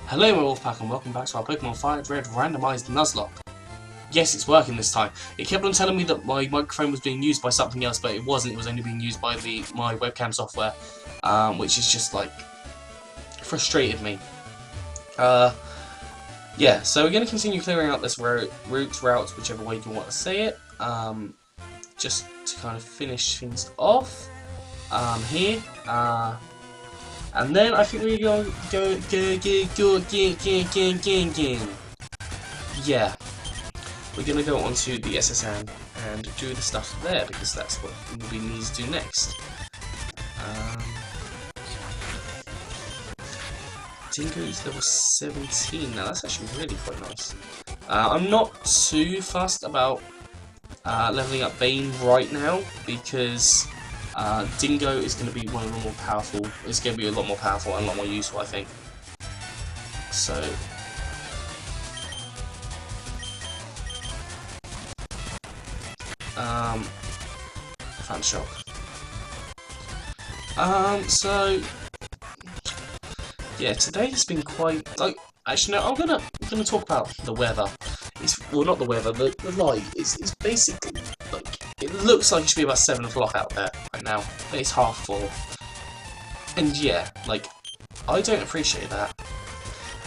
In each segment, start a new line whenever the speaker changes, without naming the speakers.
Hello my Wolfpack and welcome back to our Pokemon Fire Red Randomized Nuzlocke. Yes, it's working this time. It kept on telling me that my microphone was being used by something else, but it wasn't. It was only being used by my webcam software, which is just like frustrated me. Yeah, so we're going to continue clearing out this route, whichever way you want to say it, just to kind of finish things off here. And then I think we're going to yeah, we're going to go onto the SSN and do the stuff there because that's what we need to do next. Dingo is level 17 now. That's actually really quite nice. I'm not too fussed about leveling up Bane right now because Dingo is going to be one of the more powerful. It's going to be a lot more powerful and a lot more useful, I think. So, fan shock. So yeah, today has been quite like. Actually, no. I'm gonna talk about the weather. Well, not the weather. The light. It's basically like. It looks like it should be about 7 o'clock out there right now, but it's 4:30. And yeah, like, I don't appreciate that.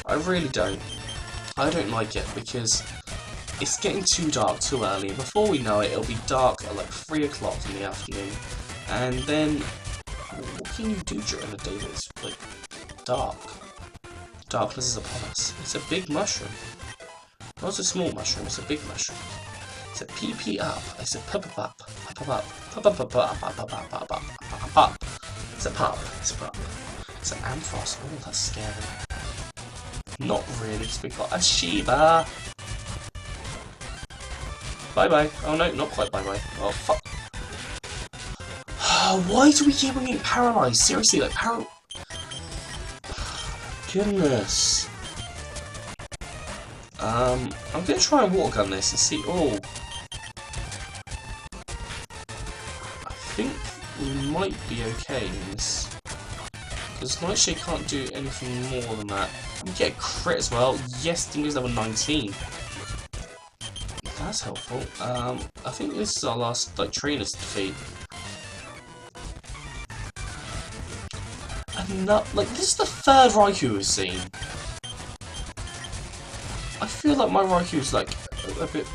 I really don't. I don't like it because it's getting too dark too early. And before we know it, it'll be dark at like 3 o'clock in the afternoon. And then, what can you do during the day that's like dark? Darkness is upon us. It's a big mushroom. Not a small mushroom, it's a big mushroom. It's a PP up. It's a pup up. Pup up. Pup up. Pup up. Pup up. Pup up. Pup up. It's a pup. It's a pup. It's an Ampharos. Oh, that's scary. Not really, because we got a Shiba. Bye bye. Oh no, not quite bye bye. Oh fuck. Why do we keep on getting paralyzed? Seriously, like Goodness. I'm gonna try and water gun this and see. Oh. I think we might be okay in this. Because Nightshade can't do anything more than that. We get a crit as well. Yes, Dingo's level 19. That's helpful. I think this is our last like trainers defeat. And like this is the third Raikou we've seen. I feel like my Raikou is like a bit.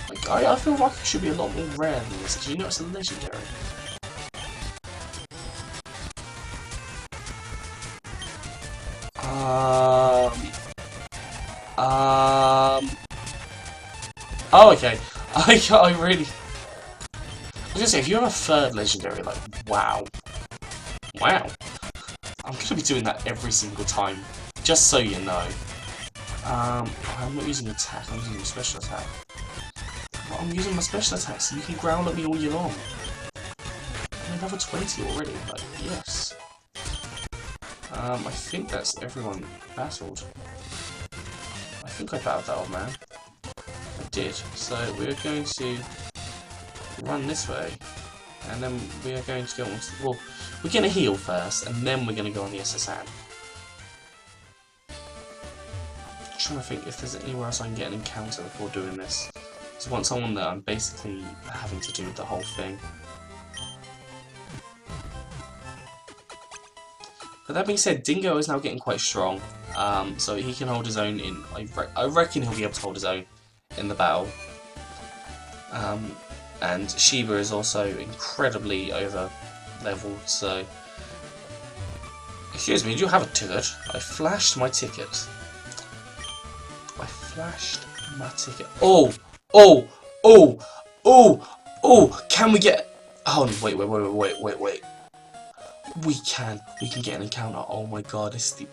Like I feel Raikou should be a lot more rare than this because you know it's a legendary. Oh, okay. I really. I was gonna say, if you're a third legendary, like, wow. Wow. I'm gonna be doing that every single time, just so you know. I'm not using attack, I'm using a special attack. But I'm using my special attack, so you can growl at me all year long. I'm level 20 already, like, yes. I think that's everyone battled. I think I battled that old man. I did. So we're going to run this way, and then we are going to go on to, well, we're going to heal first, and then we're going to go on the SSN. I'm trying to think if there's anywhere else I can get an encounter before doing this. So once I'm on there, I'm basically having to do the whole thing. But that being said, Dingo is now getting quite strong, so he can hold his own in, I reckon he'll be able to hold his own in the battle. And Shiba is also incredibly over leveled, so. Excuse me, do you have a ticket? I flashed my ticket. I flashed my ticket. Oh! Oh! Oh! Oh! Oh! Can we get. Oh, wait. We can get an encounter. Oh my god, this is the.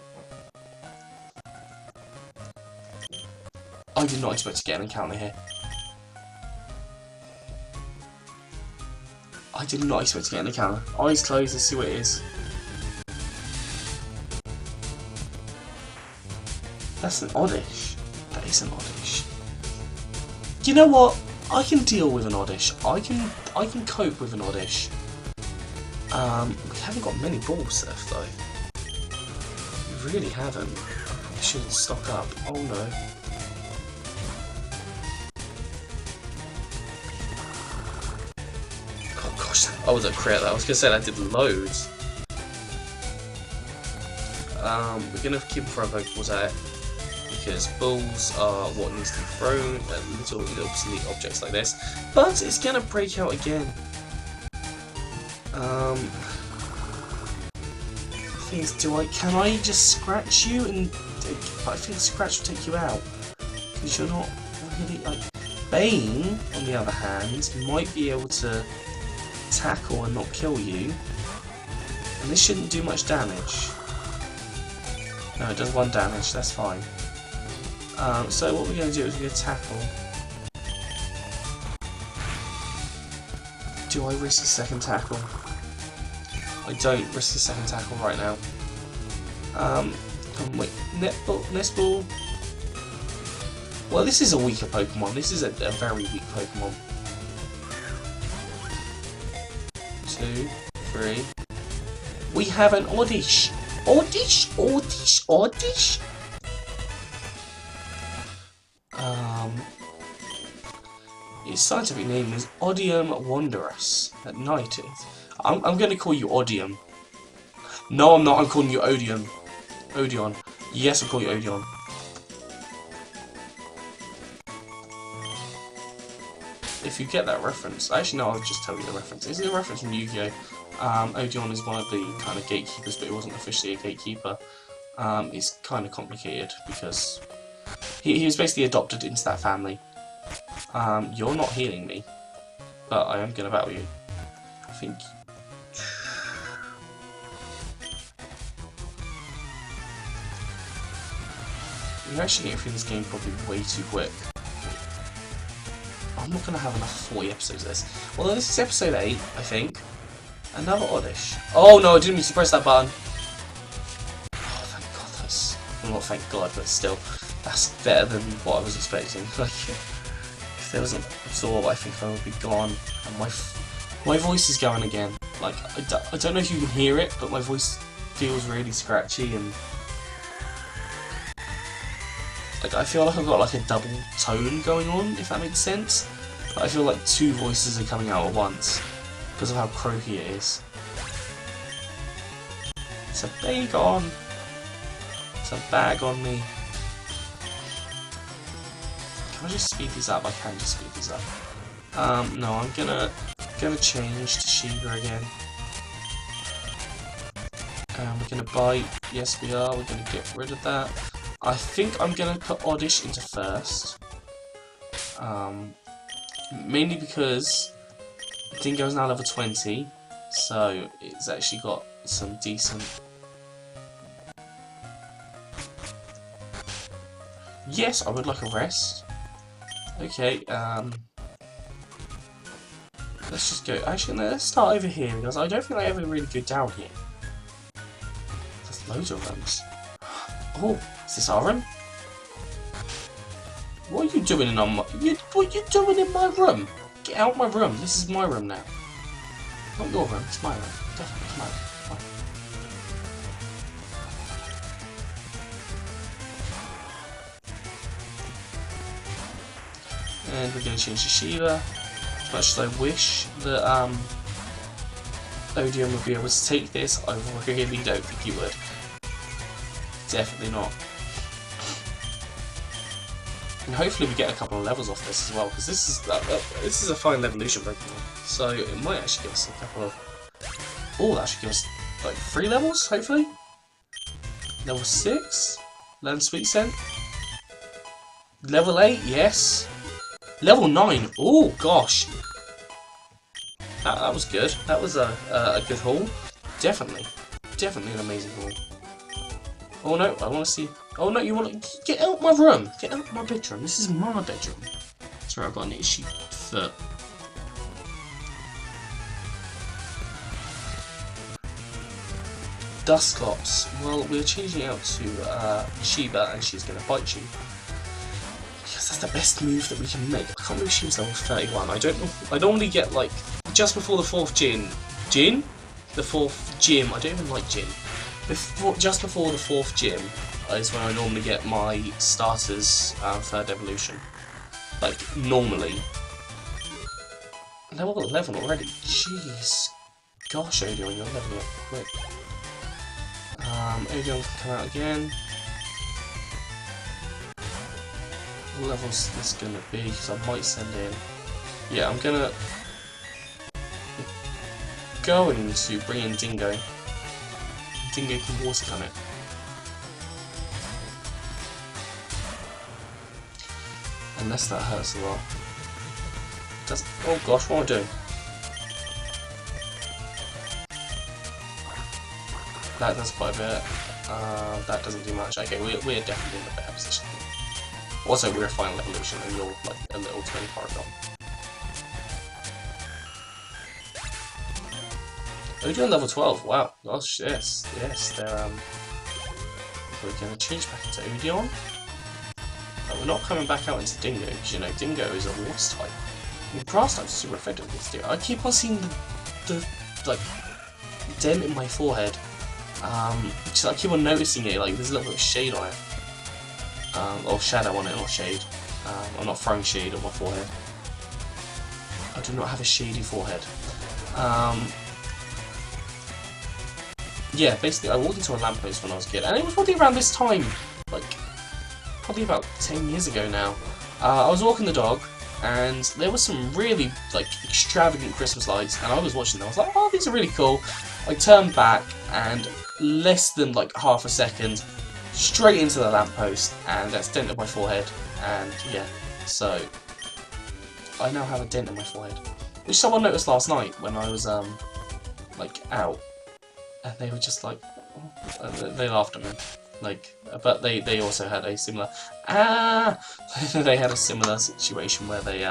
I did not expect to get an encounter here. I did not expect to get an encounter. Eyes closed, let's see what it is. That's an Oddish. That is an Oddish. You know what? I can deal with an Oddish. I can cope with an Oddish. We haven't got many balls left though. really haven't. I shouldn't stock up. Oh no. Oh gosh, I was a crit. I was gonna say that did loads. We're gonna keep throwing Pokeballs at it because balls are what needs to be thrown at little obsolete objects like this. But it's gonna break out again. Thing is, can I just scratch you and I think scratch will take you out because you're not really like Bane. On the other hand, might be able to tackle and not kill you, and this shouldn't do much damage. No, it does 1 damage. That's fine. So what we're going to do is we're going to tackle. Do I risk a second tackle? I don't risk a second tackle right now. Wait, Nest Ball. Well, this is a weaker Pokemon. This is a very weak Pokemon. 2, 3. We have an Oddish. Oddish. Its scientific name is Odium Wondrous. At night, I'm going to call you Odium. No, I'm not. I'm calling you Odium. Odeon. Yes, I'll call you Odeon. If you get that reference, actually no, I'll just tell you the reference. It's a reference from Yu-Gi-Oh! Odeon is one of the kind of gatekeepers, but he wasn't officially a gatekeeper. It's kind of complicated because he was basically adopted into that family. You're not healing me, but I am going to battle you. I think. You're actually getting through this game probably way too quick. I'm not going to have enough 40 episodes of this. Although this is episode 8, I think. Another Oddish. Oh no, I didn't mean to press that button. Oh, thank God, that's... Well, not thank God, but still. That's better than what I was expecting. Like, if there was an Absorb, I think I would be gone. And my voice is going again. Like, I don't know if you can hear it, but my voice feels really scratchy and... Like, I feel like I've got like a double tone going on, if that makes sense. But I feel like 2 voices are coming out at once because of how croaky it is. It's a bag on. It's a bag on me. Can I just speed these up? I can just speed these up. No, I'm gonna change to Shiva again. We're gonna bite. Yes, we are. We're gonna get rid of that. I think I'm going to put Oddish into first, mainly because Dingo's now level 20, so it's actually got some decent... Yes, I would like a rest. Okay, let's just go... Actually, no, let's start over here, because I don't think I ever really go down here. There's loads of rooms. Oh, is this our room? What are you doing in my... What are you doing in my room? Get out my room. This is my room now. Not your room. It's my room. Definitely, it's my room. And we're going to change to Shiva. As much as I wish that Odeon would be able to take this, I really don't think he would. Definitely not. And hopefully we get a couple of levels off this as well, because this is a fine evolution Pokemon. So it might actually give us a couple of... Oh, that should give us like 3 levels, hopefully. Level 6. Learn Sweet Scent. Level 8, yes. Level 9. Oh gosh. That was good. That was a good haul. Definitely an amazing haul. Oh no, I want to see... Oh no, you want to... Get out my room! Get out my bedroom. This is my bedroom. Sorry, I've got an itchy foot. Dusclops. Well, we're changing it out to Sheba, and she's going to bite you. Because that's the best move that we can make. I can't believe she was level 31. I don't know... I normally get, like, just before the 4th gym... The 4th gym. I don't even like gym. just before the 4th gym is when I normally get my starter's 3rd evolution. Like, normally. Level 11 already? Jeez. Gosh, Odeon, you're leveling up quick. Odeon can come out again. What level's this gonna be? Because I might send in... Yeah, I'm going to bring in Dingo. Dingo can water gun it. Unless that hurts a lot. Does, oh gosh, what am I doing? That does quite a bit. That doesn't do much. Okay, we're definitely in a better position. Also, we're a final evolution and you're like a little twin Paragon. Odeon level 12, wow, gosh, yes, they're, we're going to change back into Odeon. We're not coming back out into Dingo, because, you know, Dingo is a water type. I mean, grass type's super effective with Dingo. I keep on seeing the like, dent in my forehead. Just, I keep on noticing it, like, there's a little bit of shade on it. Or shadow on it, not shade. I'm not throwing shade on my forehead. I do not have a shady forehead. Yeah, basically, I walked into a lamppost when I was a kid, and it was probably around this time, like, probably about 10 years ago now. I was walking the dog, and there was some really, like, extravagant Christmas lights, and I was watching them. I was like, oh, these are really cool. I turned back, and less than, like, half a second, straight into the lamppost, and that's dented my forehead, and, yeah, so, I now have a dent in my forehead, which someone noticed last night when I was, like, out. And they were just like, oh, they laughed at me, like, but they also had a similar, they had a similar situation where they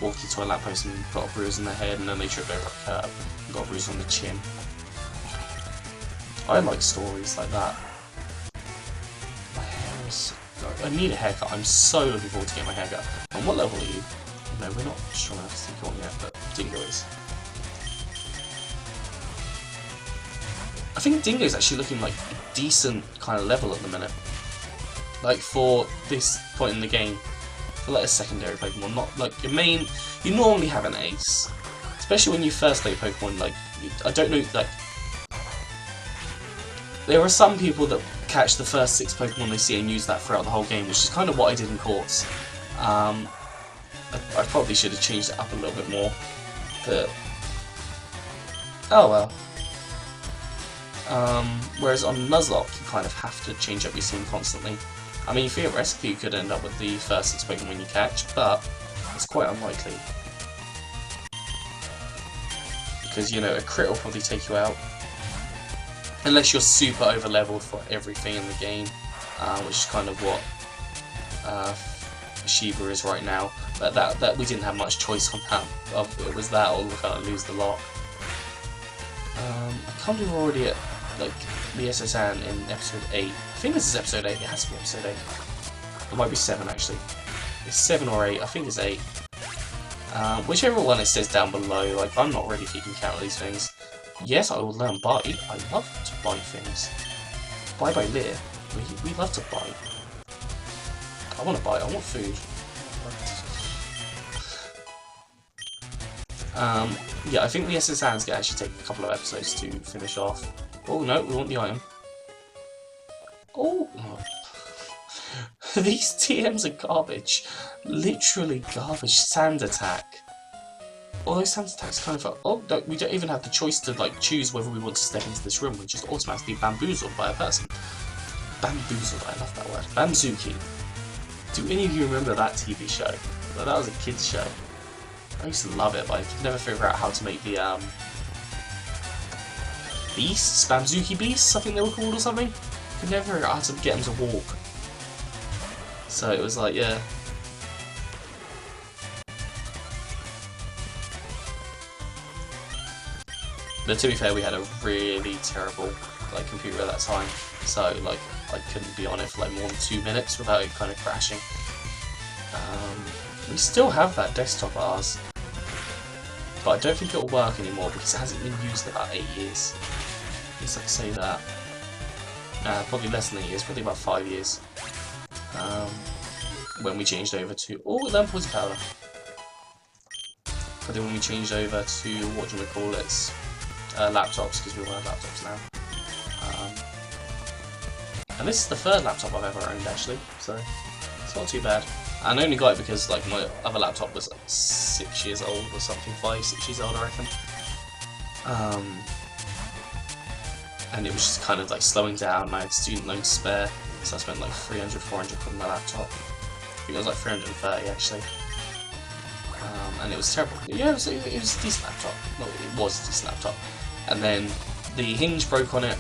walked into a lamppost and got a bruise on their head, and then they tripped over a curb and got a bruise on the chin. I like stories like that. My hair is, I need a haircut. I'm so looking forward to getting my haircut. And what level are you? No, we're not strong enough to take you on yet, but Dingo is. I think Dingo is actually looking like a decent kind of level at the minute. Like for this point in the game, for like a secondary Pokemon, not like your main. You normally have an ace, especially when you first play Pokemon. Like I don't know, like there are some people that catch the first 6 Pokemon they see and use that throughout the whole game, which is kind of what I did in Quartz. I probably should have changed it up a little bit more, but oh well. Whereas on Nuzlocke, you kind of have to change up your scene constantly. I mean, theoretically, you could end up with the first 6 Pokemon you catch, but it's quite unlikely. Because, you know, a crit will probably take you out. Unless you're super over-leveled for everything in the game, which is kind of what Shiba is right now. But that we didn't have much choice on that. It was that or we're going to lose the lock. I can't believe we're already at like the SSN in episode 8. I think this is episode 8. It has to be episode 8. It might be 7 actually. It's 7 or 8. I think it's 8. Whichever one it says down below. Like I'm not really keeping count of these things. Yes, I will learn bite. I love to bite things. Bye by Lear. We love to bite. I want to bite. I want food. Yeah, I think the SSNs can actually take a couple of episodes to finish off. Oh no, we want the item. Oh! These TMs are garbage. Literally garbage. Sand attack. Although sand attack's kind of oh, we don't even have the choice to like choose whether we want to step into this room. We're just automatically bamboozled by a person. Bamboozled, I love that word. Bamzuki. Do any of you remember that TV show? Well, that was a kids show. I used to love it, but I could never figure out how to make the beasts, Bamzuki beasts, I think they were called or something. I could never figure out how to get them to walk. So it was like, yeah. But to be fair, we had a really terrible like computer at that time, so like I couldn't be on it for like more than 2 minutes without it kind of crashing. We still have that desktop of ours, but I don't think it'll work anymore because it hasn't been used in about 8 years. At least I can say that. Probably less than a year, probably about 5 years. When we changed over to then poison powder. But then when we changed over to laptops, because we all have laptops now. And this is the third laptop I've ever owned actually, so it's not too bad. And I only got it because like my other laptop was like 6 years old or something, 5, 6 years old I reckon. And it was just kind of like slowing down, and I had student loans spare, so I spent like 300, 400 on my laptop. I think it was like 330 actually. And it was terrible. Yeah, it was a decent laptop. Well, it was a decent laptop. And then the hinge broke on it,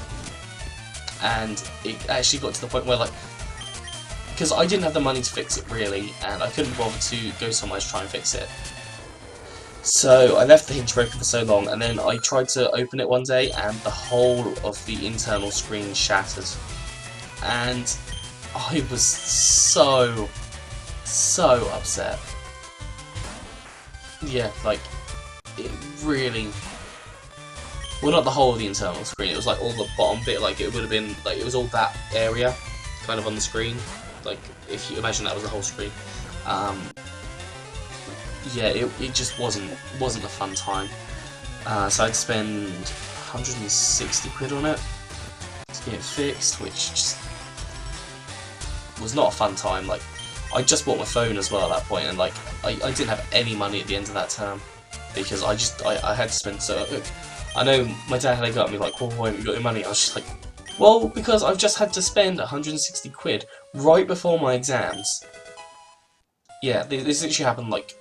and it actually got to the point where like, because I didn't have the money to fix it really, and I couldn't bother to go somewhere to try and fix it. So I left the hinge broken for so long, and then I tried to open it one day, and the whole of the internal screen shattered. And I was so upset. Yeah, like, it really... Well, not the whole of the internal screen, it was like all the bottom bit, like it would have been, like it was all that area, kind of on the screen. Like, if you imagine that was the whole screen. Yeah, it just wasn't a fun time. So I'd spend 160 quid on it to get it fixed, which just was not a fun time. Like, I just bought my phone as well at that point, and like I didn't have any money at the end of that term because I had to spend so. I know my dad had to go at me like, well, why haven't you got your money? I was just like, well, because I've just had to spend 160 quid right before my exams. Yeah, this actually happened like.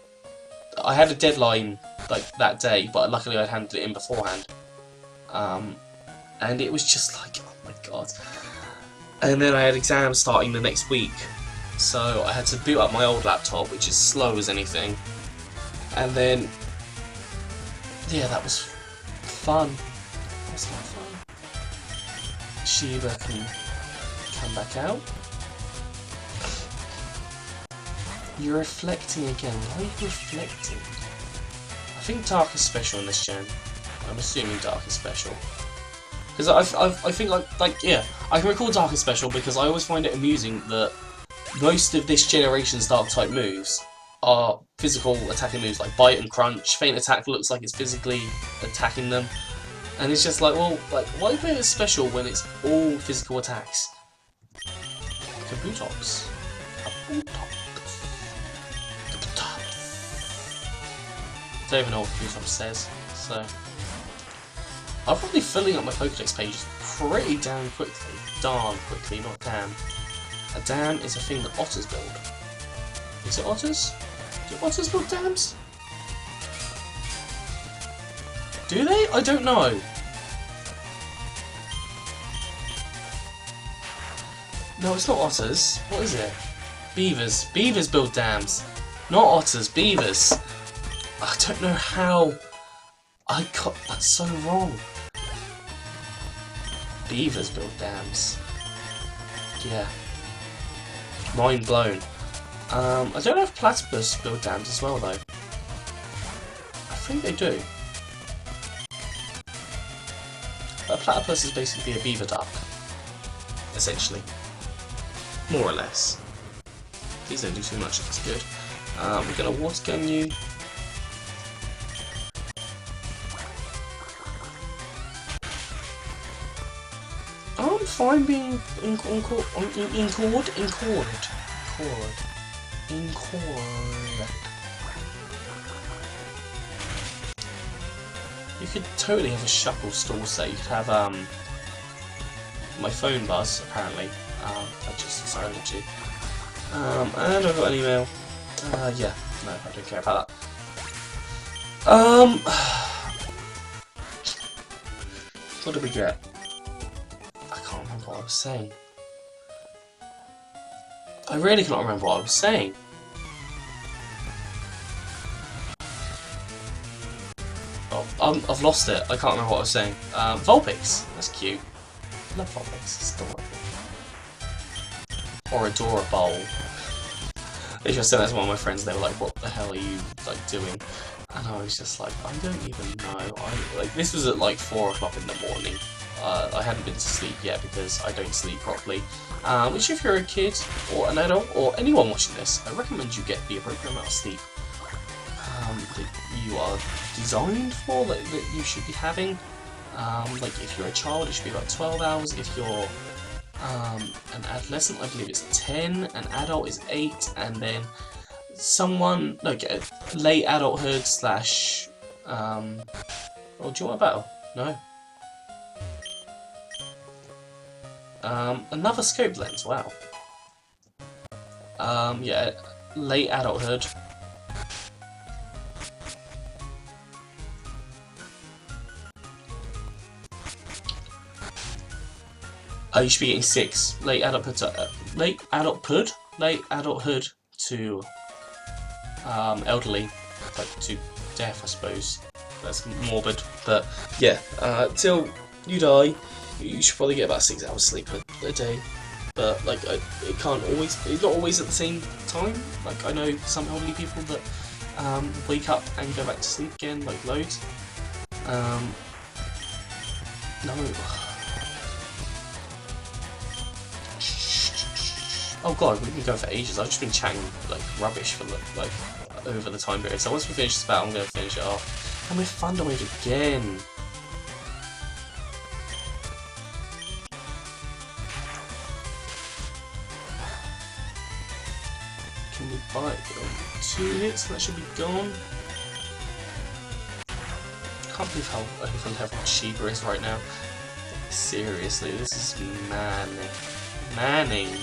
I had a deadline like that day, but luckily I'd handed it in beforehand. And it was just like, oh my god. And then I had exams starting the next week, so I had to boot up my old laptop, which is slow as anything. And then, yeah, that was fun. That was not fun. Shiba can come back out. You're reflecting again. Why are you reflecting? I think Dark is special in this gen. I'm assuming Dark is special. Because I think like yeah, I can recall Dark is special because I always find it amusing that most of this generation's Dark type moves are physical attacking moves like Bite and Crunch. Feint Attack looks like it's physically attacking them. And it's just like, well, like, why play it special when it's all physical attacks? Kabutops. Kabutops. I don't even know what Kabutops says, so... I'm probably filling up my Pokedex pages pretty damn quickly. Darn quickly, not damn. A dam is a thing that otters build. Is it otters? Do otters build dams? Do they? I don't know. No, it's not otters. What is it? Beavers. Beavers build dams. Not otters, beavers. I don't know how I got that so wrong. Beavers build dams. Yeah. Mind blown. I don't know if platypus build dams as well though. I think they do. A platypus is basically a beaver duck. Essentially. More or less. Please don't do too much, that's good. We're gonna water gun you. I'm fine being incord. You could totally have a shuffle stall set. You could have my phone buzz apparently. I just decided to. And I've got an email. Yeah, no, I don't care about that. What did we get? I can't remember what I was saying. I really cannot remember what I was saying. Oh, I've lost it. I can't remember what I was saying. Vulpix. That's cute. I love Vulpix. It's adorable. Or adorable. They just said that to one of my friends. They were like, "What the hell are you like doing?" And I was just like, "I don't even know." Like this was at like 4 o'clock in the morning. I hadn't been to sleep yet because I don't sleep properly. Which, if you're a kid or an adult or anyone watching this, I recommend you get the appropriate amount of sleep that you are designed for, that you should be having. Like if you're a child, it should be about 12 hours. If you're an adolescent, I believe it's 10. An adult is 8, and then someone like late adulthood slash. Oh, do you want a battle? No. Another scope lens. Wow. Yeah, late adulthood. You should be getting 6. Late adulthood to elderly, like to death, I suppose. That's morbid, but yeah. Till you die, you should probably get about 6 hours sleep a day. But like, it can't always. It's not always at the same time. Like I know some elderly people that wake up and go back to sleep again, like loads. No. Oh god, we've been going for ages. I've just been chatting like rubbish for like over the time period. So once we finish this battle, I'm going to finish it off. And we're thunderwave again. Can we buy it? 2 hits, that should be gone. I can't believe how over level Sheba is right now. Seriously, this is maddening.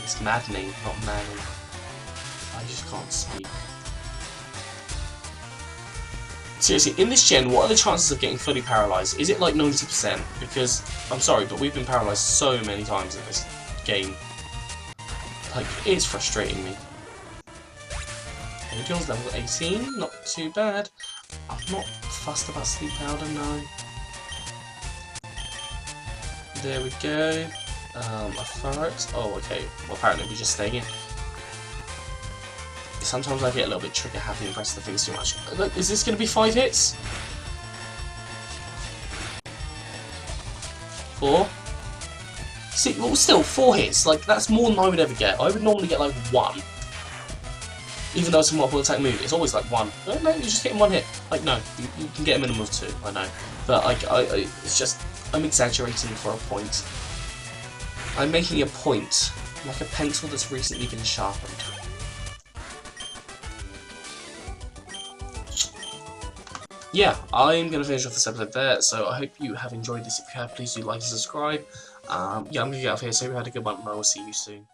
It's maddening, not manning. I just can't speak. Seriously, in this gen, what are the chances of getting fully paralysed? Is it like 90%? Because, I'm sorry, but we've been paralysed so many times in this game. Like, it's frustrating me. John's level 18, not too bad. I'm not fussed about sleep powder, no. There we go. A ferret. Oh, okay. Well, apparently we're just staying in. Sometimes I get a little bit trigger happy and press the things too much. Look, is this going to be 5 hits? 4? See, well, still 4 hits. Like that's more than I would ever get. I would normally get like 1. Even though it's a multiple attack move, it's always like 1. No, you're just getting 1 hit. Like no, you can get a minimum of 2. I know, but it's just I'm exaggerating for a point. I'm making a point, like a pencil that's recently been sharpened. Yeah, I'm going to finish off this episode there, so I hope you have enjoyed this. If you have, please do like and subscribe. Yeah, I'm going to get out of here, so we had a good one, and I will see you soon.